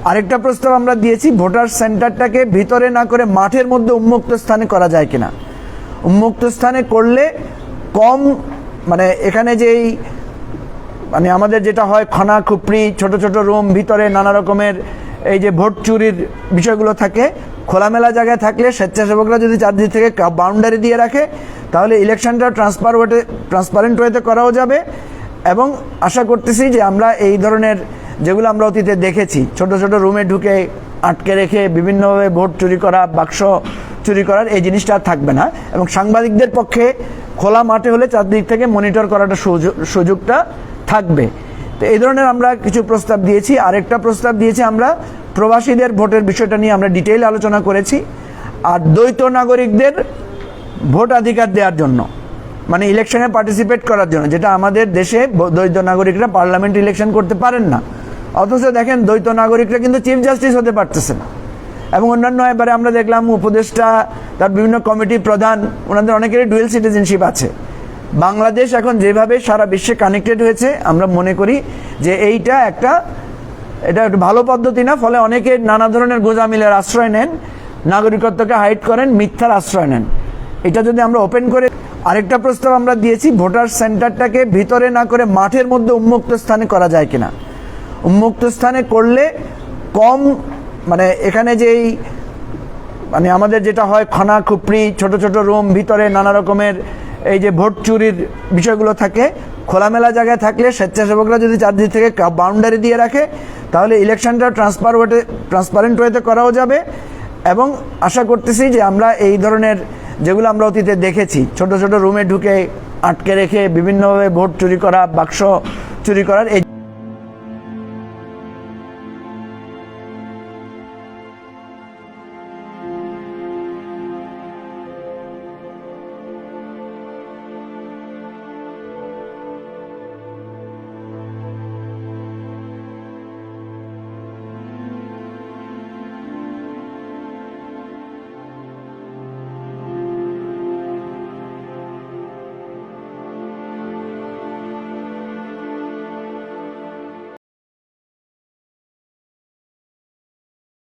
আরেকটা প্রস্তাব আমরা দিয়েছি, ভোটার সেন্টারটাকে ভিতরে না করে মাঠের মধ্যে উন্মুক্ত স্থানে করা যায় কিনা। উন্মুক্ত স্থানে করলে কম এখানে যেই আমাদের যেটা হয় খনা খুপড়ি, ছোট ছোট রুম, ভিতরে নানা রকমের এই যে ভোট চুরির বিষয়গুলো থাকে, খোলামেলা জায়গায় থাকলে স্বেচ্ছাসেবকরা যদি চারদিক থেকে বাউন্ডারি দিয়ে রাখে তাহলে ইলেকশনটা ট্রান্সপারেন্ট ওয়েতে করাও যাবে। এবং আশা করতেছি যে আমরা এই ধরনের যেগুলো আমরা অতীতে দেখেছি, ছোট ছোট রুমে ঢুকে আটকে রেখে বিভিন্নভাবে ভোট চুরি করা, বাক্স চুরি করার এই জিনিসটা আর থাকবে না। এবং সাংবাদিকদের পক্ষে খোলা মাঠে হলে চারদিক থেকে মনিটর করাটা সুযোগটা থাকবে। তো এই ধরনের আমরা কিছু প্রস্তাব দিয়েছি। আরেকটা প্রস্তাব দিয়েছি আমরা প্রবাসীদের ভোটের বিষয়টা নিয়ে আমরা ডিটেইল আলোচনা করেছি। আর দ্বৈত নাগরিকদের ভোটাধিকার দেওয়ার জন্য, ইলেকশনে পার্টিসিপেট করার জন্য, যেটা আমাদের দেশে দ্বৈত নাগরিকরা পার্লামেন্ট ইলেকশন করতে পারেন না, অথচ দেখেন দ্বৈত নাগরিকরা কিন্তু চিফ জাস্টিস হতে পারতেছে না। এবং অন্যান্য এবারে আমরা দেখলাম উপদেষ্টা, তার বিভিন্ন কমিটির প্রধান, ওনাদের অনেকেরই ডুয়েল সিটিজেনশিপ আছে। বাংলাদেশ এখন যেভাবে সারা বিশ্বে কানেক্টেড হয়েছে, আমরা মনে করি যে এটা একটা ভালো পদ্ধতি না। ফলে অনেকে নানা ধরনের গোঁজামিলের আশ্রয় নেন, নাগরিকত্বকে হাইড করেন, মিথ্যার আশ্রয় নেন। এটা যদি আমরা ওপেন করে, আরেকটা প্রস্তাব আমরা দিয়েছি, ভোটার সেন্টারটাকে ভিতরে না করে মাঠের মধ্যে উন্মুক্ত স্থানে করা যায় কিনা। উন্মুক্ত স্থানে করলে কম এখানে যেই আমাদের যেটা হয় খনা খুপড়ি, ছোট ছোট রুম, ভিতরে নানা রকমের এই যে ভোট চুরির বিষয়গুলো থাকে, খোলামেলা জায়গায় থাকলে স্বেচ্ছাসেবকরা যদি চারদিক থেকে বাউন্ডারি দিয়ে রাখে তাহলে ইলেকশনটা ট্রান্সপারেন্ট ওয়েতে করাও যাবে। এবং আশা করতেছি যে আমরা এই ধরনের যেগুলো আমরা অতীতে দেখেছি, ছোট ছোট রুমে ঢুকে আটকে রেখে বিভিন্নভাবে ভোট চুরি করা, বাক্স চুরি করার এই